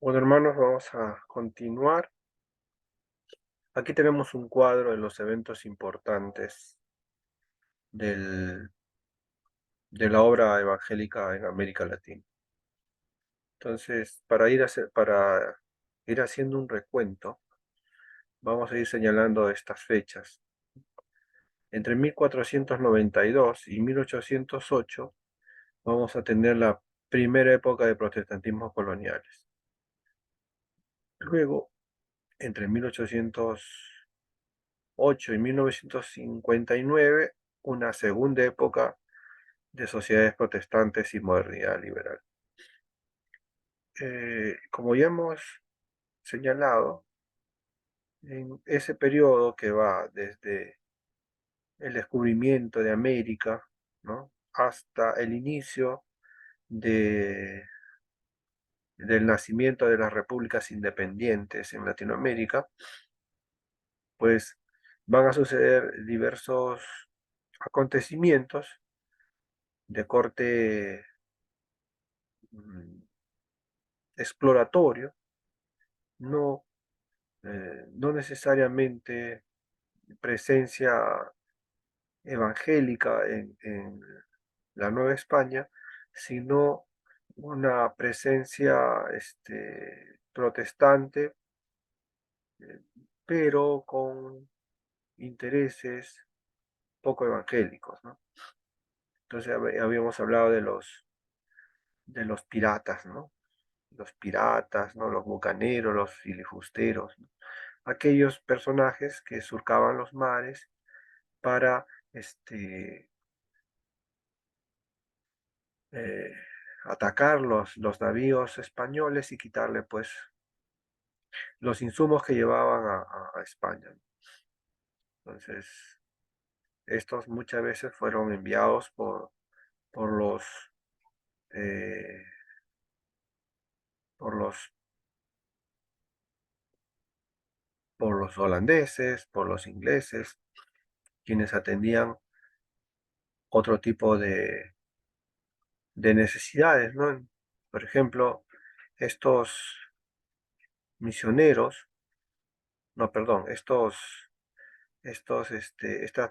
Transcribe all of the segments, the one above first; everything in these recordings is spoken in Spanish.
Bueno, hermanos, vamos a continuar. Aquí tenemos un cuadro de los eventos importantes del- de la obra evangélica en América Latina. Entonces, para ir haciendo un recuento, vamos a ir señalando estas fechas. Entre 1492 y 1808 vamos a tener la primera época de protestantismo coloniales. Luego, entre 1808 y 1959, una segunda época de sociedades protestantes y modernidad liberal. Como ya hemos señalado, en ese periodo que va desde el descubrimiento de América, ¿no?, hasta el inicio de, del nacimiento de las repúblicas independientes en Latinoamérica, pues van a suceder diversos acontecimientos de corte mm, exploratorio, no, no necesariamente presencia evangélica en la Nueva España, sino una presencia protestante, eh, pero con intereses poco evangélicos, ¿no? Entonces habíamos hablado de los piratas, ¿no? Los piratas, ¿no? Los bucaneros, los filibusteros, ¿no? Aquellos personajes que surcaban los mares para eh, atacar los navíos españoles y quitarle pues los insumos que llevaban a España. Entonces, estos muchas veces fueron enviados por los, eh, por los, por los holandeses, por los ingleses, quienes atendían otro tipo de necesidades, ¿no? Por ejemplo, estos misioneros, no, perdón, estas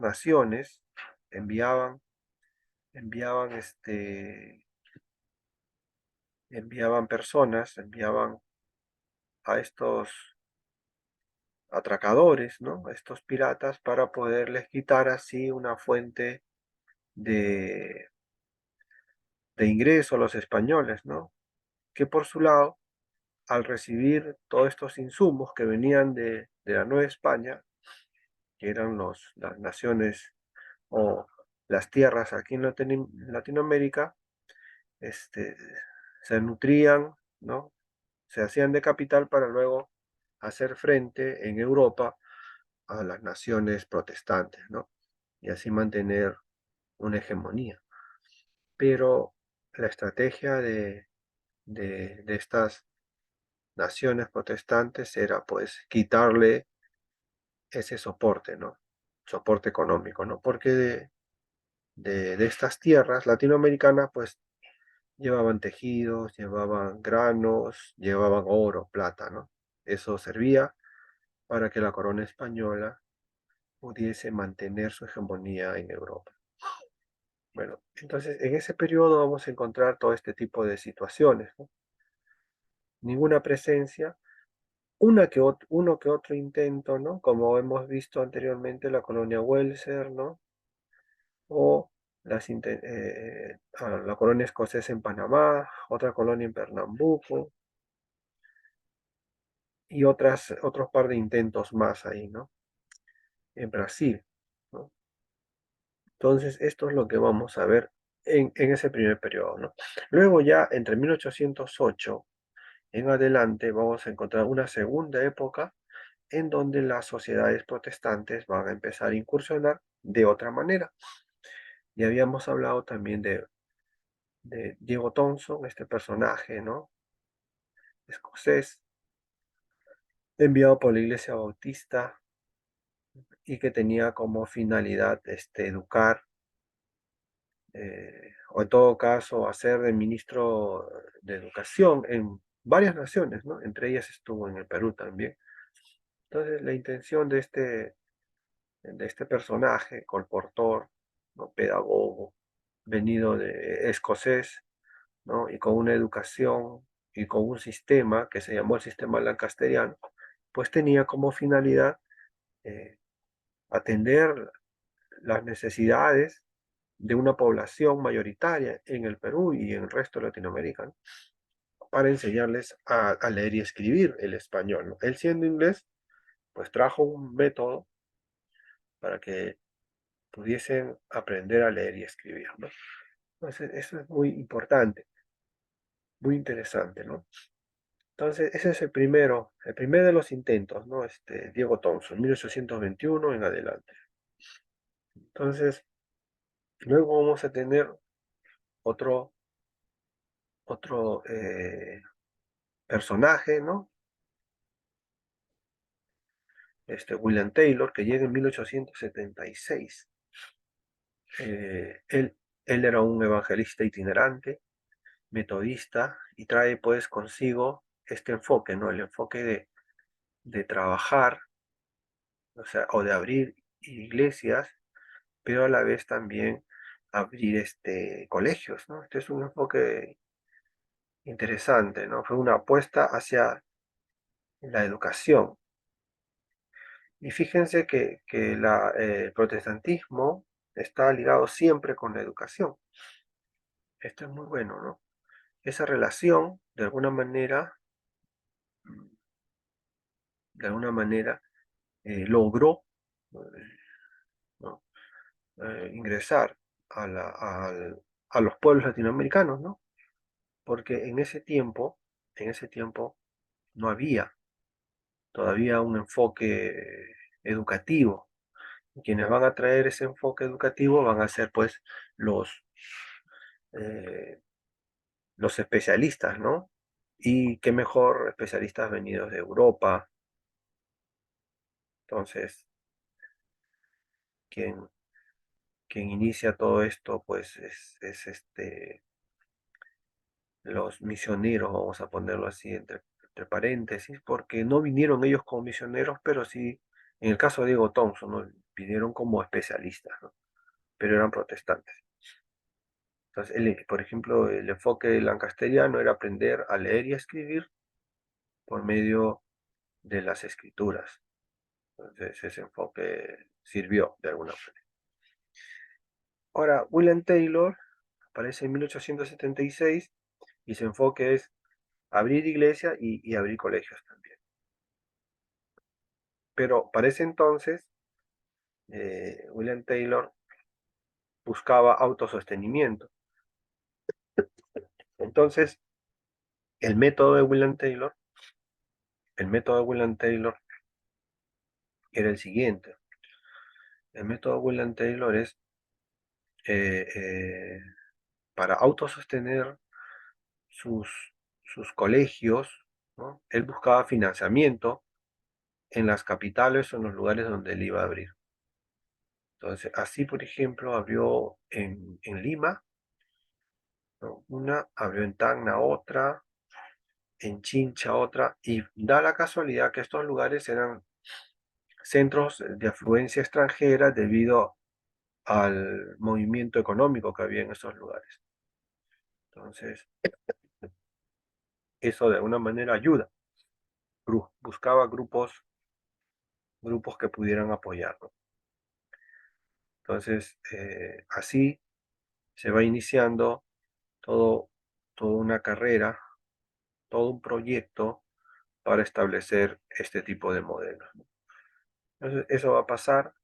naciones enviaban, enviaban, enviaban personas, enviaban a estos atracadores, ¿no? A estos piratas para poderles quitar así una fuente de, de ingreso a los españoles, ¿no? Que por su lado, al recibir todos estos insumos que venían de la Nueva España, que eran las naciones o las tierras aquí en Latinoamérica, este, se nutrían, ¿no? Se hacían de capital para luego hacer frente en Europa a las naciones protestantes, ¿no? Y así mantener una hegemonía. Pero la estrategia de estas naciones protestantes era pues quitarle ese soporte, ¿no? Soporte económico, ¿no? Porque de estas tierras latinoamericanas pues llevaban tejidos, llevaban granos, llevaban oro, plata, ¿no? Eso servía para que la corona española pudiese mantener su hegemonía en Europa. Bueno, entonces en ese periodo vamos a encontrar todo este tipo de situaciones, ¿no? Ninguna presencia, uno que otro intento, ¿no? Como hemos visto anteriormente, la colonia Welser, ¿no? O la colonia escocesa en Panamá, otra colonia en Pernambuco y otros par de intentos más ahí, ¿no? En Brasil, ¿no? Entonces, esto es lo que vamos a ver en ese primer periodo, ¿no? Luego ya, entre 1808 en adelante, vamos a encontrar una segunda época en donde las sociedades protestantes van a empezar a incursionar de otra manera. Y habíamos hablado también de Diego Thompson, este personaje, ¿no? Escocés, enviado por la Iglesia Bautista y que tenía como finalidad educar, o en todo caso hacer de ministro de Educación varias naciones, ¿no? Entre ellas estuvo en el Perú también. Entonces, la intención de este personaje, colportor, ¿no? Pedagogo, venido de escocés, ¿no? Y con una educación y con un sistema que se llamó el sistema lancasteriano, pues tenía como finalidad eh, atender las necesidades de una población mayoritaria en el Perú y en el resto de Latinoamérica, ¿no? Para enseñarles a leer y escribir el español, ¿no? Él siendo inglés, pues trajo un método para que pudiesen aprender a leer y escribir, ¿no? Entonces, eso es muy importante, muy interesante, ¿no? Entonces, ese es el primero de los intentos, ¿no? Diego Thompson, 1821 en adelante. Entonces, luego vamos a tener otro, otro personaje, ¿no? William Taylor, que llega en 1876. Él era un evangelista itinerante, metodista, y trae pues consigo este enfoque, ¿no? El enfoque de trabajar, o sea, o de abrir iglesias, pero a la vez también abrir colegios, ¿no? Este es un enfoque interesante, ¿no? Fue una apuesta hacia la educación. Y fíjense que el protestantismo está ligado siempre con la educación. Esto es muy bueno, ¿no? Esa relación, de alguna manera, logró, eh, ¿no? Ingresar a los pueblos latinoamericanos, ¿no? Porque en ese tiempo no había todavía un enfoque educativo. Y quienes van a traer ese enfoque educativo van a ser pues los, eh, los especialistas, ¿no? Y qué mejor especialistas venidos de Europa. Entonces, quien, quien inicia todo esto pues es los misioneros, vamos a ponerlo así entre paréntesis, porque no vinieron ellos como misioneros, pero sí, en el caso de Diego Thompson, ¿no? Vinieron como especialistas, ¿no? Pero eran protestantes. Entonces, por ejemplo, el enfoque lancasteriano era aprender a leer y a escribir por medio de las escrituras. Entonces, ese enfoque sirvió de alguna manera. Ahora, William Taylor aparece en 1876 y su enfoque es abrir iglesias y abrir colegios también. Pero para ese entonces, William Taylor buscaba autosostenimiento. Entonces, el método de William Taylor, el método de William Taylor era el siguiente. El método de William Taylor es eh, eh, para autosostener sus, sus colegios, ¿no? Él buscaba financiamiento en las capitales o en los lugares donde él iba a abrir. Entonces, así, por ejemplo, abrió en Lima, ¿no? Una, abrió en Tacna otra, en Chincha otra, y da la casualidad que estos lugares eran centros de afluencia extranjera debido al movimiento económico que había en esos lugares. Entonces, eso de alguna manera ayuda. Buscaba grupos que pudieran apoyarlo. Entonces, así se va iniciando todo, toda una carrera, todo un proyecto para establecer este tipo de modelos. Entonces, eso va a pasar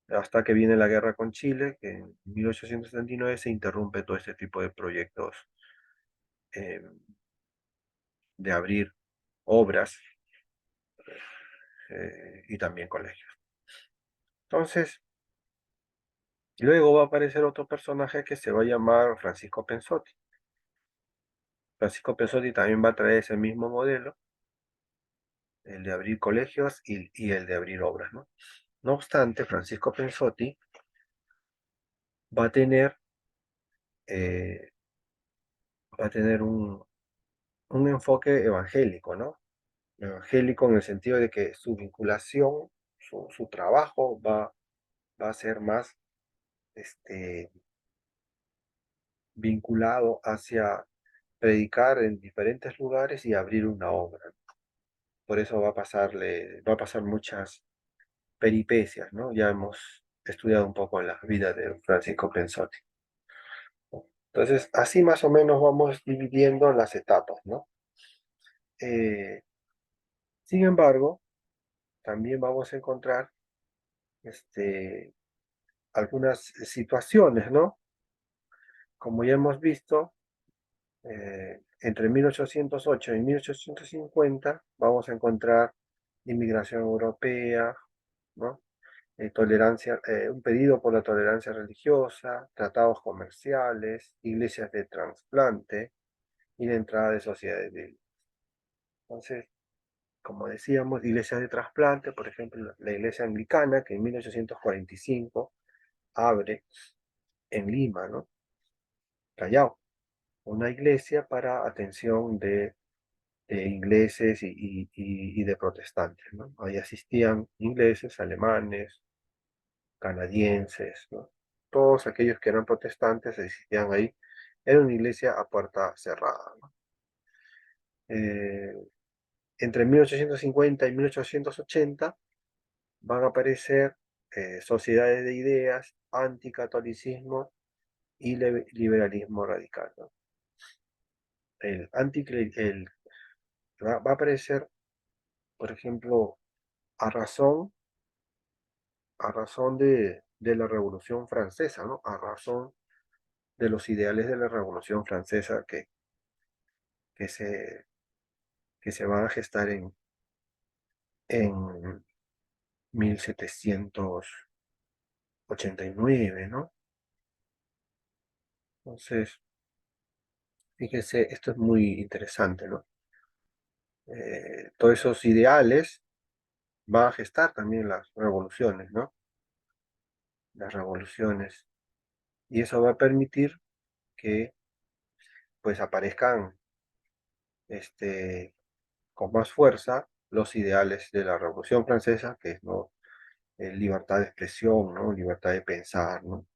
hasta que viene la guerra con Chile, que en 1879 se interrumpe todo este tipo de proyectos eh, de abrir obras y también colegios. Entonces, luego va a aparecer otro personaje que se va a llamar Francisco Pensotti. Francisco Pensotti también va a traer ese mismo modelo, el de abrir colegios y el de abrir obras, ¿no? No obstante, Francisco Pensotti va a tener, eh, va a tener un enfoque evangélico, ¿no? Evangélico en el sentido de que su vinculación, su trabajo va a ser más este, vinculado hacia predicar en diferentes lugares y abrir una obra. Por eso va a pasar muchas peripecias, ¿no? Ya hemos estudiado un poco la vida de Francisco Pensotti. Entonces, así más o menos vamos dividiendo las etapas, ¿no? Eh, Sin embargo, también vamos a encontrar este, algunas situaciones, ¿no? Como ya hemos visto, entre 1808 y 1850 vamos a encontrar inmigración europea, ¿no? Un pedido por la tolerancia religiosa, tratados comerciales, iglesias de trasplante y la entrada de sociedades bíblicas. Entonces, como decíamos, iglesias de trasplante, por ejemplo, la iglesia anglicana, que en 1845 abre en Lima, ¿no? Callao, una iglesia para atención de ingleses y de protestantes, ¿no? Ahí asistían ingleses, alemanes, canadienses, ¿no? Todos aquellos que eran protestantes asistían ahí. Era una iglesia a puerta cerrada, ¿no? Eh, Entre 1850 y 1880 van a aparecer sociedades de ideas, anticatolicismo y liberalismo radical, ¿no? El el, va a aparecer, por ejemplo, a razón, a razón de la Revolución Francesa, ¿no? A razón de los ideales de la Revolución Francesa que se, que se van a gestar en 1789, ¿no? Entonces, fíjese, esto es muy interesante, ¿no? Todos esos ideales van a gestar también las revoluciones, ¿no? Las revoluciones. Y eso va a permitir que, pues, aparezcan, este, con más fuerza los ideales de la Revolución Francesa, que es, ¿no? Libertad de expresión, ¿no? Libertad de pensar, ¿no?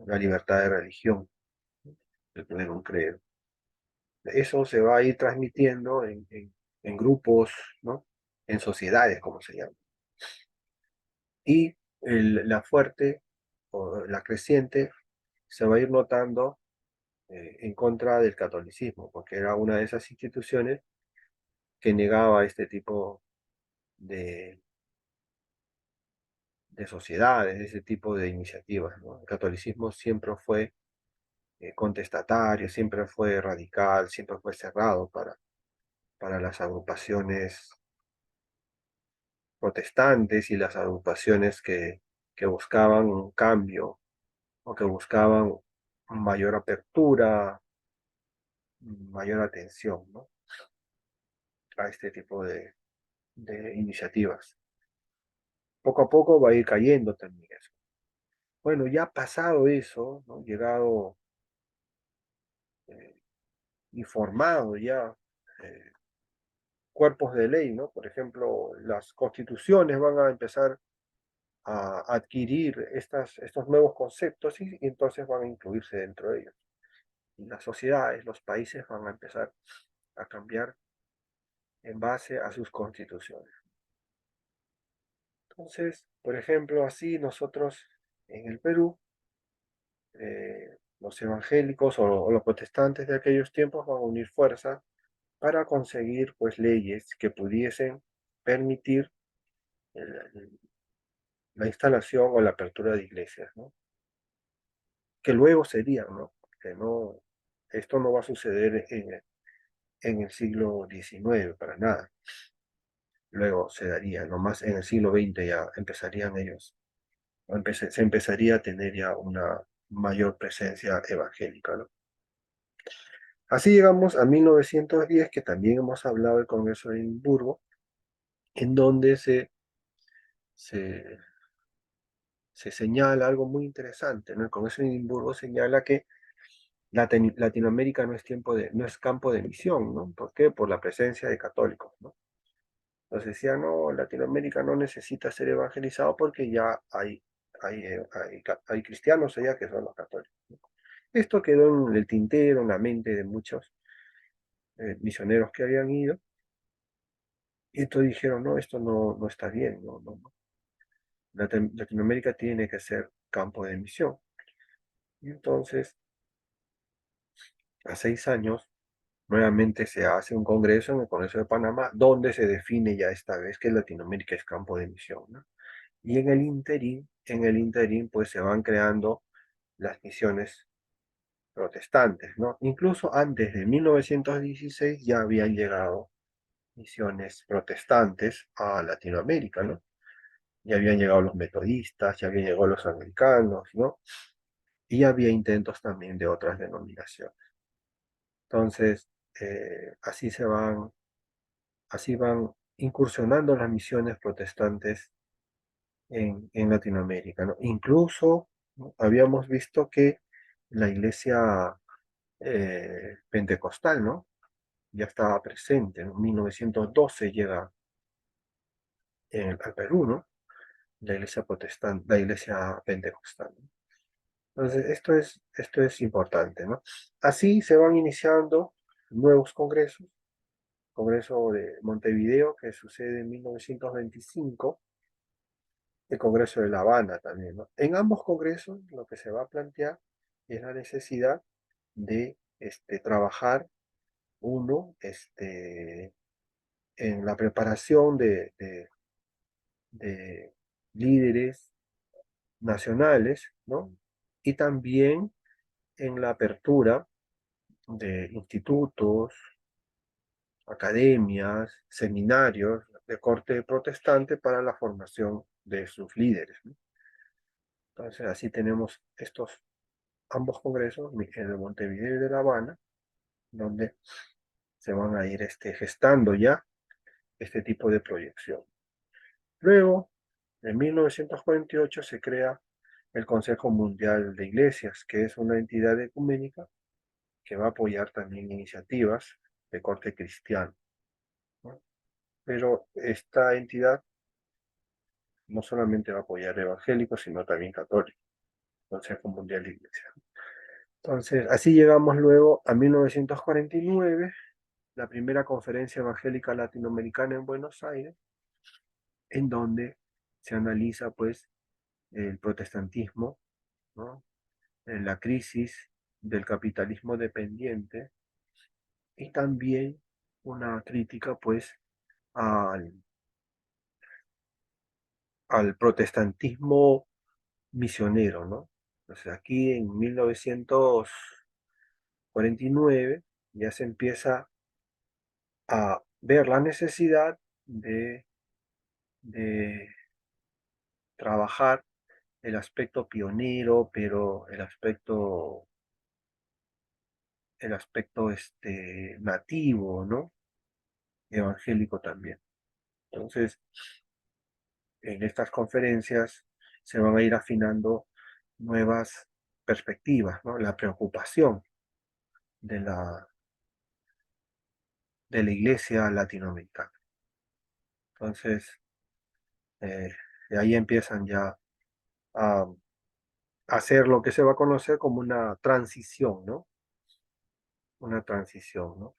La libertad de religión, de tener un credo. Eso se va a ir transmitiendo en grupos, ¿no? En sociedades, como se llama. Y la fuerte o la creciente se va a ir notando en contra del catolicismo, porque era una de esas instituciones que negaba este tipo de, de sociedades, ese tipo de iniciativas, ¿no? El catolicismo siempre fue contestatario, siempre fue radical, siempre fue cerrado para las agrupaciones protestantes y las agrupaciones que buscaban un cambio o que buscaban mayor apertura, mayor atención, ¿no? A este tipo de iniciativas. Poco a poco va a ir cayendo también eso. Bueno, ya pasado eso, ¿no? Llegado eh, informado ya eh, cuerpos de ley, ¿no? Por ejemplo, las constituciones van a empezar a adquirir estos nuevos conceptos y entonces van a incluirse dentro de ellos. Y las sociedades, los países van a empezar a cambiar en base a sus constituciones. Entonces, por ejemplo, así nosotros en el Perú, los evangélicos o los protestantes de aquellos tiempos van a unir fuerzas para conseguir pues leyes que pudiesen permitir el- la instalación o la apertura de iglesias, ¿no? Que luego serían, ¿no? Que no, esto no va a suceder en el siglo XIX para nada. Luego se daría, nomás en el siglo XX ya empezarían ellos, se empezaría a tener ya una mayor presencia evangélica, ¿no? Así llegamos a 1910, que también hemos hablado del Congreso de Edimburgo, en donde se, se señala algo muy interesante, ¿no? El Congreso de Edimburgo señala que Latinoamérica no es campo de misión, ¿no? ¿Por qué? Por la presencia de católicos, ¿no? Entonces decían, no, Latinoamérica no necesita ser evangelizado porque ya hay cristianos allá que son los católicos, ¿no? Esto quedó en el tintero, en la mente de muchos misioneros que habían ido, y entonces dijeron, no, esto no está bien, no. Latinoamérica tiene que ser campo de misión. Y entonces, a 6 años, nuevamente se hace un congreso en el Congreso de Panamá, donde se define ya esta vez que Latinoamérica es campo de misión, ¿no? Y en el interín, pues se van creando las misiones protestantes, ¿no? Incluso antes de 1916 ya habían llegado misiones protestantes a Latinoamérica, ¿no? Ya habían llegado los metodistas, ya habían llegado los anglicanos, ¿no? Y había intentos también de otras denominaciones. Entonces, así van incursionando las misiones protestantes en Latinoamérica, ¿no? Incluso, ¿no? Habíamos visto que la iglesia pentecostal, ¿no? Ya estaba presente, en 1912 llega al Perú, ¿no? La iglesia protestante, la iglesia pentecostal, ¿no? Entonces, esto es importante, ¿no? Así se van iniciando nuevos congresos. Congreso de Montevideo, que sucede en 1925, el Congreso de La Habana también, ¿no? En ambos congresos lo que se va a plantear es la necesidad de trabajar en la preparación de líderes nacionales, ¿no? Y también en la apertura de institutos, academias, seminarios de corte protestante para la formación de sus líderes, ¿no? Entonces, así tenemos ambos congresos, el de Montevideo y de La Habana, donde se van a ir gestando ya este tipo de proyección. Luego, en 1948 se crea el Consejo Mundial de Iglesias, que es una entidad ecuménica que va a apoyar también iniciativas de corte cristiano, ¿no? Pero esta entidad no solamente va a apoyar evangélicos, sino también católicos, Consejo Mundial de Iglesias. Entonces, así llegamos luego a 1949, la primera conferencia evangélica latinoamericana en Buenos Aires, en donde se analiza pues el protestantismo, ¿no? En la crisis del capitalismo dependiente y también una crítica pues al, al protestantismo misionero, ¿no? O sea, aquí en 1949 ya se empieza a ver la necesidad de trabajar el aspecto pionero, pero el aspecto nativo, ¿no? Evangélico también. Entonces, en estas conferencias se van a ir afinando nuevas perspectivas, ¿no? La preocupación de la iglesia latinoamericana. Entonces, eh, de ahí empiezan ya a hacer lo que se va a conocer como una transición, ¿no? Una transición, ¿no?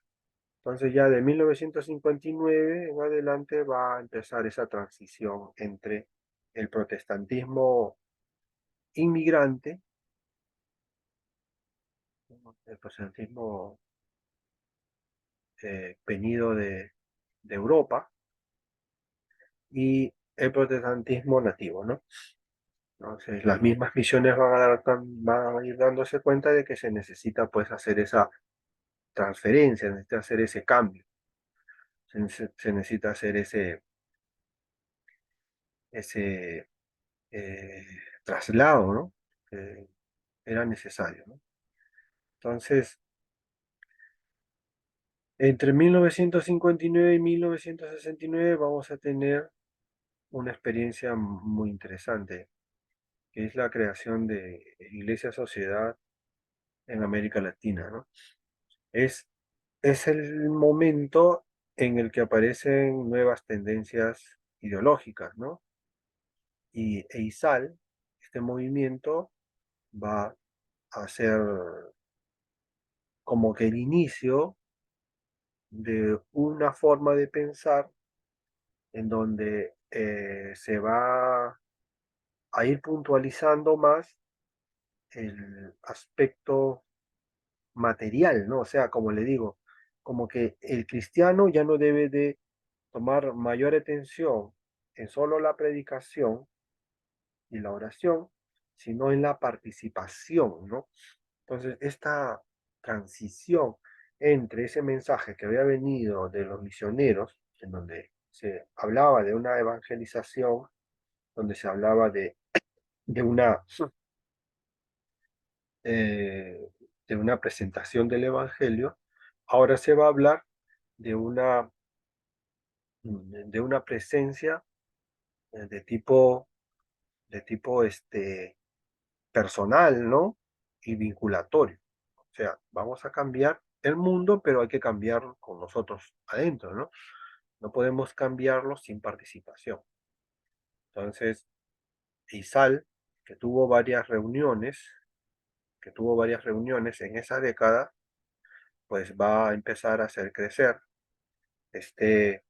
Entonces ya de 1959 en adelante va a empezar esa transición entre el protestantismo inmigrante, ¿no? El protestantismo venido de Europa y el protestantismo nativo, ¿no? Entonces las mismas misiones van a ir dándose cuenta de que se necesita pues hacer esa transferencia, se necesita hacer ese cambio, se necesita hacer ese eh, traslado, ¿no? Que era necesario, ¿no? Entonces, entre 1959 y 1969 vamos a tener una experiencia muy interesante, que es la creación de Iglesia Sociedad en América Latina, ¿no? Es, es el momento en el que aparecen nuevas tendencias ideológicas, ¿no? Y EISAL, este movimiento, va a ser como que el inicio de una forma de pensar en donde se va a ir puntualizando más el aspecto material, ¿no? O sea, como le digo, como que el cristiano ya no debe de tomar mayor atención en solo la predicación y la oración, sino en la participación, ¿no? Entonces, esta transición entre ese mensaje que había venido de los misioneros, en donde se hablaba de una evangelización, donde se hablaba de una, eh, de una presentación del Evangelio, ahora se va a hablar de de una presencia de tipo personal, ¿no? Y vinculatorio. O sea, vamos a cambiar el mundo, pero hay que cambiarlo con nosotros adentro, ¿no? No podemos cambiarlo sin participación. Entonces, ISAL, que tuvo varias reuniones, que tuvo varias reuniones en esa década, pues va a empezar a hacer crecer este,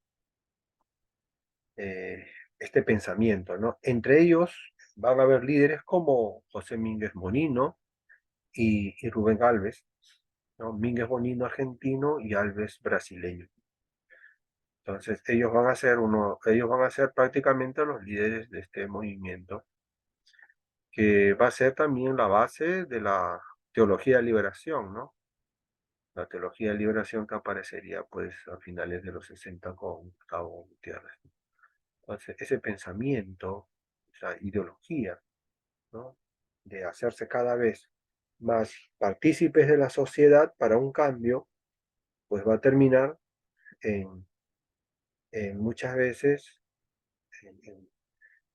eh, este pensamiento, ¿no? Entre ellos van a haber líderes como José Mínguez Bonino y Rubén Alves, ¿no? Mínguez Bonino argentino y Alves brasileño. Entonces, ellos van a ser prácticamente los líderes de este movimiento, que va a ser también la base de la teología de liberación, ¿no? La teología de liberación que aparecería pues a finales de los 60 con Gustavo Gutiérrez. Entonces, ese pensamiento, esa ideología, ¿no? De hacerse cada vez más partícipes de la sociedad para un cambio, pues va a terminar en, en muchas veces en, en-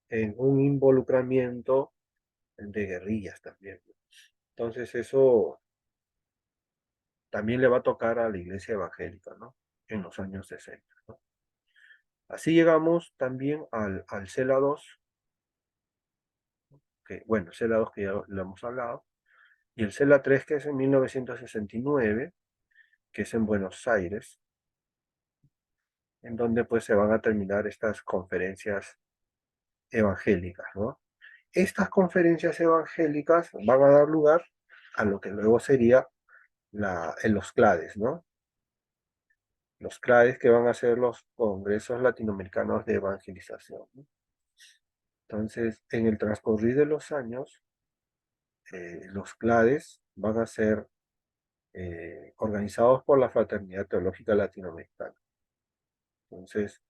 en un involucramiento de guerrillas también. Entonces eso también le va a tocar a la iglesia evangélica, ¿no? En los años 60, ¿no? Así llegamos también al CELA 2, que bueno, CELA 2 que ya lo hemos hablado, y el CELA 3 que es en 1969, que es en Buenos Aires, en donde pues se van a terminar estas conferencias evangélicas, ¿no? Estas conferencias evangélicas van a dar lugar a lo que luego sería en los CLADES, ¿no? Los CLADES que van a ser los congresos latinoamericanos de evangelización, ¿no? Entonces, en el transcurrir de los años, los CLADES van a ser organizados por la Fraternidad Teológica Latinoamericana. Entonces,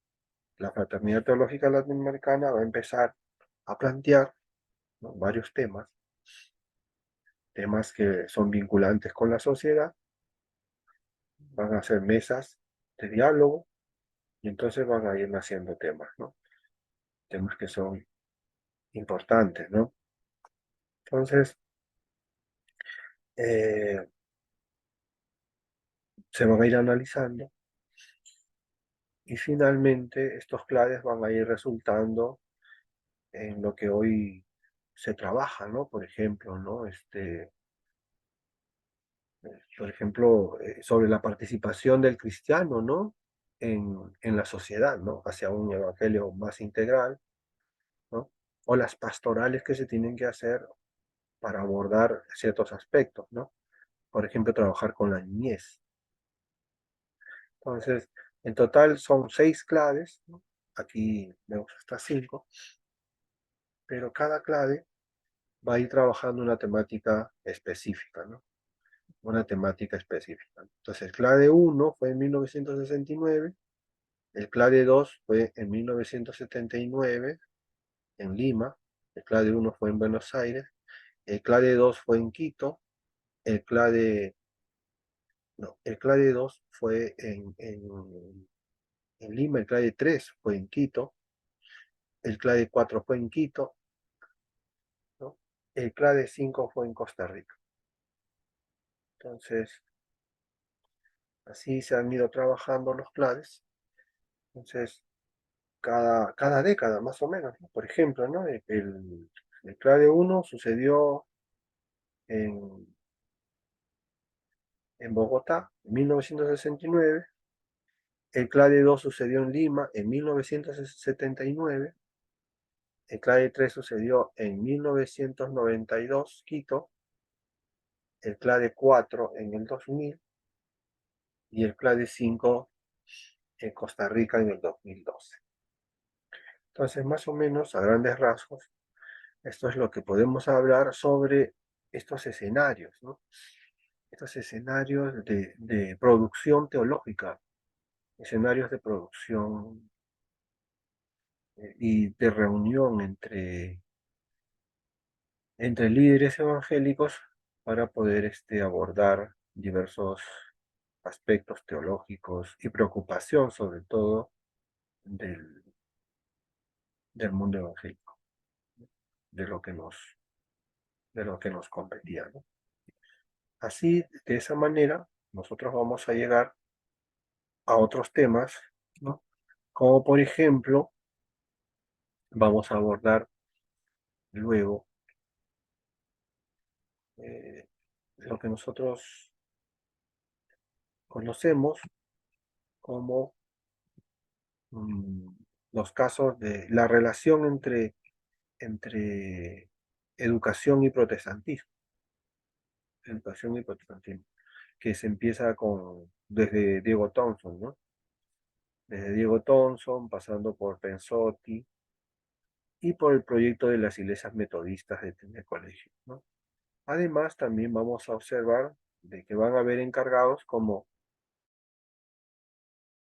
la Fraternidad Teológica Latinoamericana va a empezar a plantear, ¿no? Varios temas que son vinculantes con la sociedad, van a ser mesas de diálogo y entonces van a ir naciendo temas, ¿no? Temas que son importantes, ¿no? Entonces, eh, se van a ir analizando y finalmente estos claves van a ir resultando en lo que hoy se trabaja, ¿no? Por ejemplo, ¿no? Por ejemplo, sobre la participación del cristiano, ¿no? En la sociedad, ¿no? Hacia un evangelio más integral, ¿no? O las pastorales que se tienen que hacer para abordar ciertos aspectos, ¿no? Por ejemplo, trabajar con la niñez. Entonces, en total son 6 claves, ¿no? Aquí vemos hasta 5, pero cada clave va a ir trabajando una temática específica, ¿no? Una temática específica. Entonces, el clave 1 fue en 1969, el clave 2 fue en 1979 en Lima, el clave 1 fue en Buenos Aires, el clave 2 fue en Quito, el clave, no, el clave 2 fue en Lima, el clave 3 fue en Quito, el clave 4 fue en Quito, ¿no? El clave 5 fue en Costa Rica. Entonces, así se han ido trabajando los clades. Entonces, cada década más o menos, ¿no? Por ejemplo, ¿no? El clade uno sucedió en, en Bogotá en 1969, el clade 2 sucedió en Lima en 1979, el clade 3 sucedió en 1992, Quito, el clade 4 en el 2000 y el clade 5 en Costa Rica en el 2012. Entonces, más o menos, a grandes rasgos, esto es lo que podemos hablar sobre estos escenarios, ¿no? Estos escenarios de producción teológica, escenarios de producción y de reunión entre líderes evangélicos para poder abordar diversos aspectos teológicos y preocupación sobre todo del, del mundo evangélico, de lo que nos, de lo que nos competía, ¿no? Así, de esa manera, nosotros vamos a llegar a otros temas, ¿no? Como por ejemplo, vamos a abordar luego eh, lo que nosotros conocemos como mm, los casos de la relación entre educación y protestantismo, educación y protestantismo, que se empieza desde Diego Thompson, ¿no? Desde Diego Thompson, pasando por Pensotti y por el proyecto de las iglesias metodistas de colegio, ¿no? Además, también vamos a observar de que van a haber encargados como